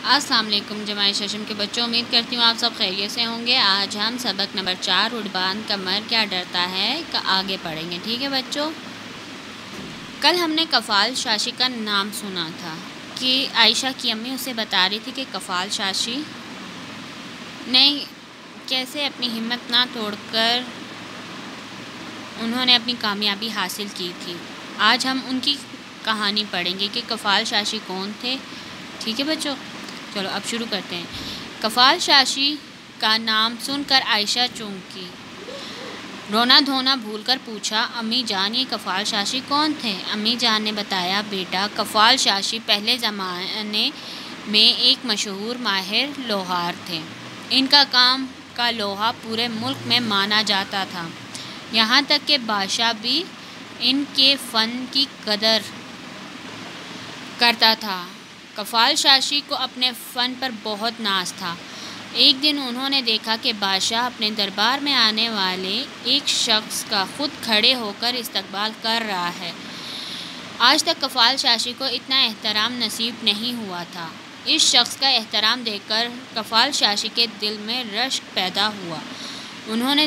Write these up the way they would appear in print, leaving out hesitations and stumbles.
السلام علیکم جماعی ششم کے بچوں، امید کرتی ہوں آپ سب خیریت سے ہوں گے۔ آج ہم سبق نمبر 4 اڑبان قمر کیا ڈرتا ہے کا آگے پڑھیں گے، ٹھیک ہے بچوں۔ کل ہم نے کفال شاشی کا نام سنا تھا کہ عائشہ کی امی اسے بتا رہی تھی کہ کفال شاشی نے کیسے اپنی ہمت نہ توڑ کر انہوں نے اپنی کامیابی حاصل کی تھی۔ آج ہم ان کی کہانی پڑھیں گے کہ کفال شاشی کون تھے، ٹھیک ہے بچوں۔ چلو اب شروع کرتے ہیں۔ کفال شاشی کا نام سن کر عائشہ چونکی، رونا دھونا بھول کر پوچھا، امی جان یہ کفال شاشی کون تھے؟ امی جان نے بتایا، بیٹا کفال شاشی پہلے زمانے میں ایک مشہور ماہر لوہار تھے۔ ان کا کام کا لوہا پورے ملک میں مانا جاتا تھا، یہاں تک کہ بادشاہ بھی ان کے فن کی قدر کرتا تھا۔ کفال شاشی کو اپنے فن پر بہت ناز تھا۔ ایک دن انہوں نے دیکھا کہ بادشاہ اپنے دربار میں آنے والے ایک شخص کا خود کھڑے ہو کر استقبال کر رہا ہے۔ آج تک کفال شاشی کو اتنا احترام نصیب نہیں ہوا تھا۔ اس شخص کا احترام دیکھ کر کفال شاشی کے دل میں رشک پیدا ہوا۔ انہوں نے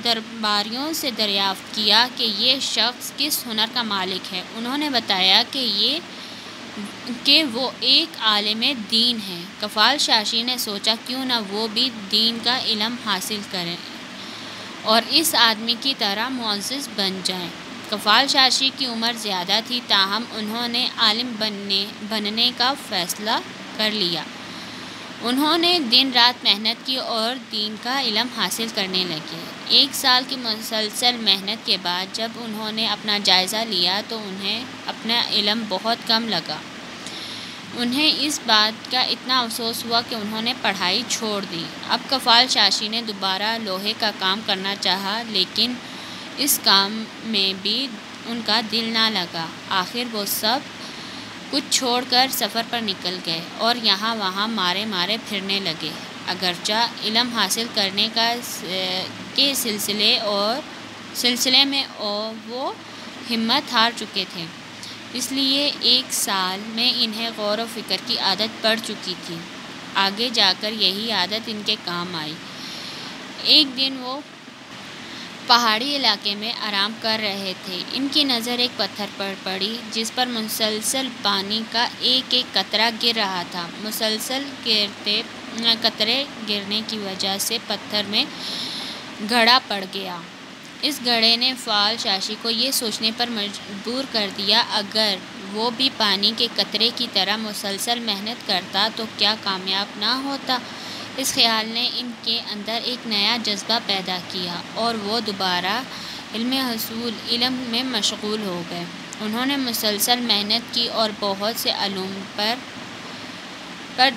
درباریوں سے دریافت کیا کہ یہ شخص کس ہنر کا مالک ہے۔ انہوں نے بتایا کہ وہ ایک عالم دین ہے۔ کفال شاشی نے سوچا کیوں نہ وہ بھی دین کا علم حاصل کریں اور اس آدمی کی طرح معزز بن جائیں۔ کفال شاشی کی عمر زیادہ تھی، تاہم انہوں نے عالم بننے کا فیصلہ کر لیا۔ انہوں نے دن رات محنت کی اور دین کا علم حاصل کرنے لگے۔ 1 سال کی مسلسل محنت کے بعد جب انہوں نے اپنا جائزہ لیا تو انہیں اپنا علم بہت کم لگا۔ انہیں اس بات کا اتنا افسوس ہوا کہ انہوں نے پڑھائی چھوڑ دی۔ اب کفال شاشی نے دوبارہ لوہے کا کام کرنا چاہا، لیکن اس کام میں بھی ان کا دل نہ لگا۔ آخر وہ سب کچھ چھوڑ کر سفر پر نکل گئے اور یہاں وہاں مارے پھرنے لگے۔ اگرچہ علم حاصل کرنے کے سلسلے میں وہ ہمت ہار چکے تھے، اس لیے 1 سال میں انہیں غور و فکر کی عادت پڑ چکی تھی۔ آگے جا کر یہی عادت ان کے کام آئی۔ ایک دن وہ پہاڑی علاقے میں آرام کر رہے تھے۔ ان کی نظر ایک پتھر پر پڑی جس پر مسلسل پانی کا ایک قطرہ گر رہا تھا۔ مسلسل قطرے گرنے کی وجہ سے پتھر میں گھڑا پڑ گیا۔ اس گھڑے نے کفال شاشی کو یہ سوچنے پر مجبور کر دیا، اگر وہ بھی پانی کے قطرے کی طرح مسلسل محنت کرتا تو کیا کامیاب نہ ہوتا؟ اس خیال نے ان کے اندر ایک نیا جذبہ پیدا کیا اور وہ دوبارہ علم میں مشغول ہو گئے۔ انہوں نے مسلسل محنت کی اور بہت سے علوم پر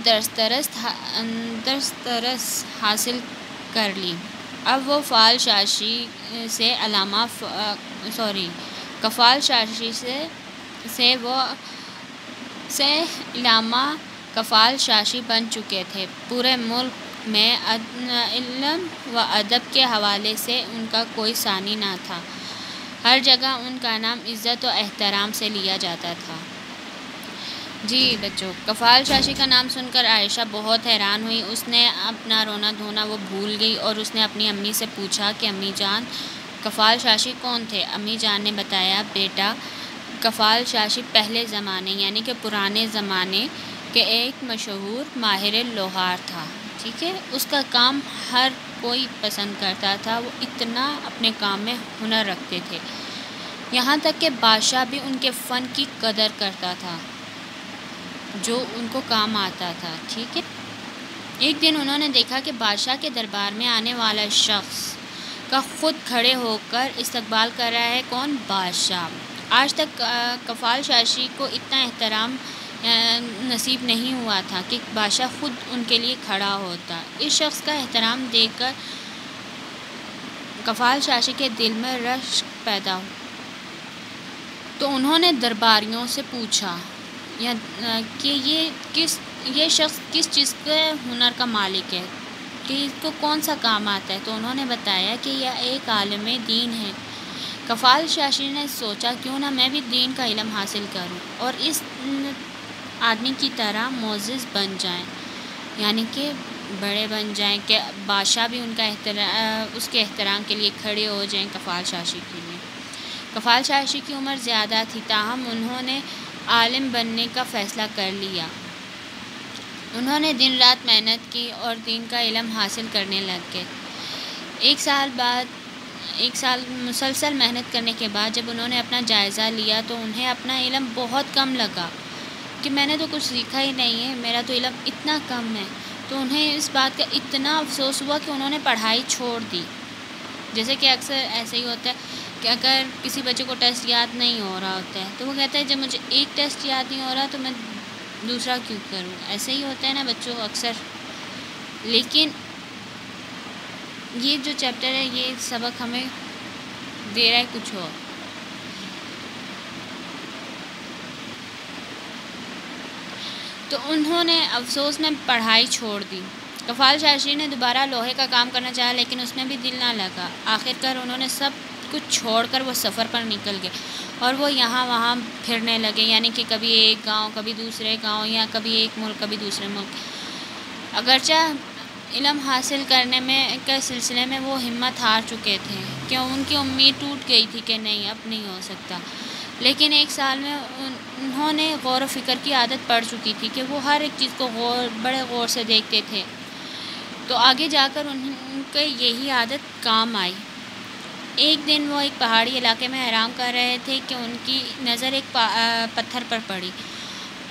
دسترس حاصل کر لی۔ اب وہ کفال شاشی سے علامہ کفال شاشی بن چکے تھے۔ پورے ملک میں علم و ادب کے حوالے سے ان کا کوئی ثانی نہ تھا۔ ہر جگہ ان کا نام عزت و احترام سے لیا جاتا تھا۔ جی بچوں، کفال شاشی کا نام سن کر عائشہ بہت حیران ہوئی۔ اس نے اپنا رونا دھونا وہ بھول گئی اور اس نے اپنی امی سے پوچھا کہ امی جان کفال شاشی کون تھے؟ امی جان نے بتایا، بیٹا کفال شاشی پہلے زمانے یعنی کہ پرانے زمانے کے ایک مشہور ماہر لوہار تھا، ٹھیک ہے۔ اس کا کام ہر کوئی پسند کرتا تھا، وہ اتنا اپنے کام میں ہنر رکھتے تھے، یہاں تک کہ بادشاہ بھی ان کے فن کی قدر کرتا تھا جو ان کو کام آتا تھا، ٹھیک ہے۔ ایک دن انہوں نے دیکھا کہ بادشاہ کے دربار میں آنے والا شخص کا خود کھڑے ہو کر استقبال کر رہا ہے۔ کون؟ بادشاہ۔ آج تک کفال شاشی کو اتنا احترام نصیب نہیں ہوا تھا کہ بادشاہ خود ان کے لیے کھڑا ہوتا۔ اس شخص کا احترام دیکھ کر کفال شاشی کے دل میں رشک پیدا ہوا، تو انہوں نے درباریوں سے پوچھا کہ یہ شخص کس چیز کے ہنر کا مالک ہے، کہ اس کو کون سا کام آتا ہے؟ تو انہوں نے بتایا کہ یہ ایک عالم دین ہے۔ کفال شاشی نے سوچا کیوں نہ میں بھی دین کا علم حاصل کروں اور اس آدمی کی طرح معزز بن جائیں، یعنی کہ بڑے بن جائیں کہ بادشاہ بھی اس کے احترام کے لیے کھڑے ہو جائیں کفال شاشی کے لیے۔ کفال شاشی کی عمر زیادہ تھی، تاہم انہوں نے عالم بننے کا فیصلہ کر لیا۔ انہوں نے دن رات محنت کی اور دین کا علم حاصل کرنے لگ گئے۔ ایک سال مسلسل محنت کرنے کے بعد جب انہوں نے اپنا جائزہ لیا تو انہیں اپنا علم بہت کم لگا کہ میں نے تو کچھ سیکھا ہی نہیں ہے، میرا تو علم اتنا کم ہے۔ تو انہیں اس بات کا اتنا افسوس ہوا کہ انہوں نے پڑھائی چھوڑ دی۔ جیسے کہ اکثر ایسے ہی ہوتا ہے کہ اگر کسی بچے کو ٹیسٹ یاد نہیں ہو رہا ہوتا ہے تو وہ کہتا ہے جب مجھے ایک ٹیسٹ یاد نہیں ہو رہا تو میں دوسرا کیوں کروں۔ ایسے ہی ہوتا ہے نا بچوں اکثر۔ لیکن یہ جو چیپٹر ہے یہ سبق ہمیں دے رہا ہے کچھ اور۔ تو انہوں نے افسوس میں پڑھائی چھوڑ دی۔ کفال شاشی نے دوبارہ لوہے کا کام کرنا چاہا لیکن اس میں بھی دل نہ لگا۔ آخرکار انہوں نے سب کچھ چھوڑ کر وہ سفر پر نکل گئے اور وہ یہاں وہاں پھرنے لگے، یعنی کہ کبھی ایک گاؤں کبھی دوسرے گاؤں، یا کبھی ایک ملک کبھی دوسرے ملک۔ اگرچہ علم حاصل کرنے کے سلسلے میں وہ ہمت ہار چکے تھے کہ ان کی امید ٹوٹ گئی تھی کہ نہیں اب نہیں ہو سکتا، لیکن ایک سال میں انہوں نے غور و فکر کی عادت پڑ چکی تھی کہ وہ ہر ایک چیز کو بڑے غور سے دیکھتے تھے، تو آگے جا کر ان کے یہی عادت کام آئی۔ ایک دن وہ ایک پہاڑی علاقے میں آرام کر رہے تھے کہ ان کی نظر ایک پتھر پر پڑی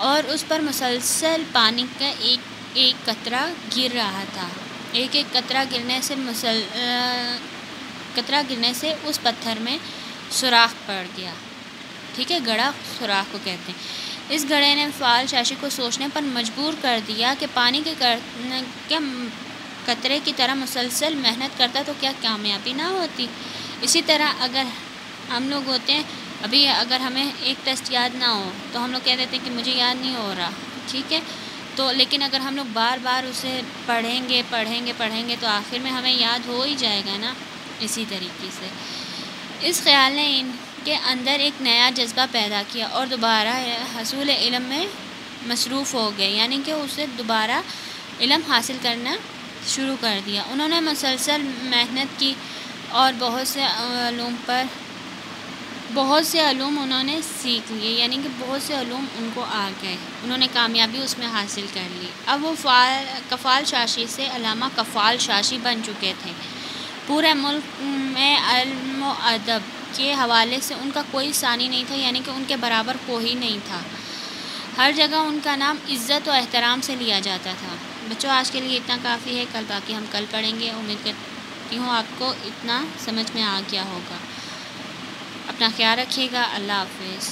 اور اس پر مسلسل پانی کا ایک قطرہ گر رہا تھا۔ ایک قطرہ گرنے سے اس پتھر میں سوراخ پڑ گیا۔ ٹھیک ہے، گڑھا سوراخ کو کہتے ہیں۔ اس گڑھے نے کفال شاشی کو سوچنے پر مجبور کر دیا کہ پانی کے قطرے کی طرح مسلسل محنت کرتا تو کیا کامیابی نہ ہوتی۔ اسی طرح اگر ہم لوگ ہوتے ہیں، ابھی اگر ہمیں ایک ٹیسٹ یاد نہ ہو تو ہم لوگ کہہ دیتے ہیں کہ مجھے یاد نہیں ہو رہا، ٹھیک ہے، تو لیکن اگر ہم لوگ بار بار اسے پڑھیں گے تو آخر میں ہمیں یاد ہو ہی جائے گا نا۔ اسی طریقے سے اس خیال نے ان کے اندر ایک نیا جذبہ پیدا کیا اور دوبارہ حصول علم میں مصروف ہو گئے، یعنی کہ اسے دوبارہ علم حاصل کرنا شروع کر دیا۔ انہوں نے مسلسل محنت کی اور بہت سے علوم انہوں نے سیکھ لیے، یعنی کہ بہت سے علوم ان کو آ گئے، انہوں نے کامیابی اس میں حاصل کر لی۔ اب وہ کفال شاشی سے علامہ کفال شاشی بن چکے تھے۔ پورے ملک میں علم و ادب کے حوالے سے ان کا کوئی ثانی نہیں تھا، یعنی کہ ان کے برابر کوئی نہیں تھا۔ ہر جگہ ان کا نام عزت و احترام سے لیا جاتا تھا۔ بچوں آج کے لیے اتنا کافی ہے، باقی ہم کل پڑھیں گے۔ امید کرتی ہوں آپ کو اتنا سمجھ میں آ گیا ہوگا۔ اپنا خیال رکھیے گا۔ اللہ حافظ۔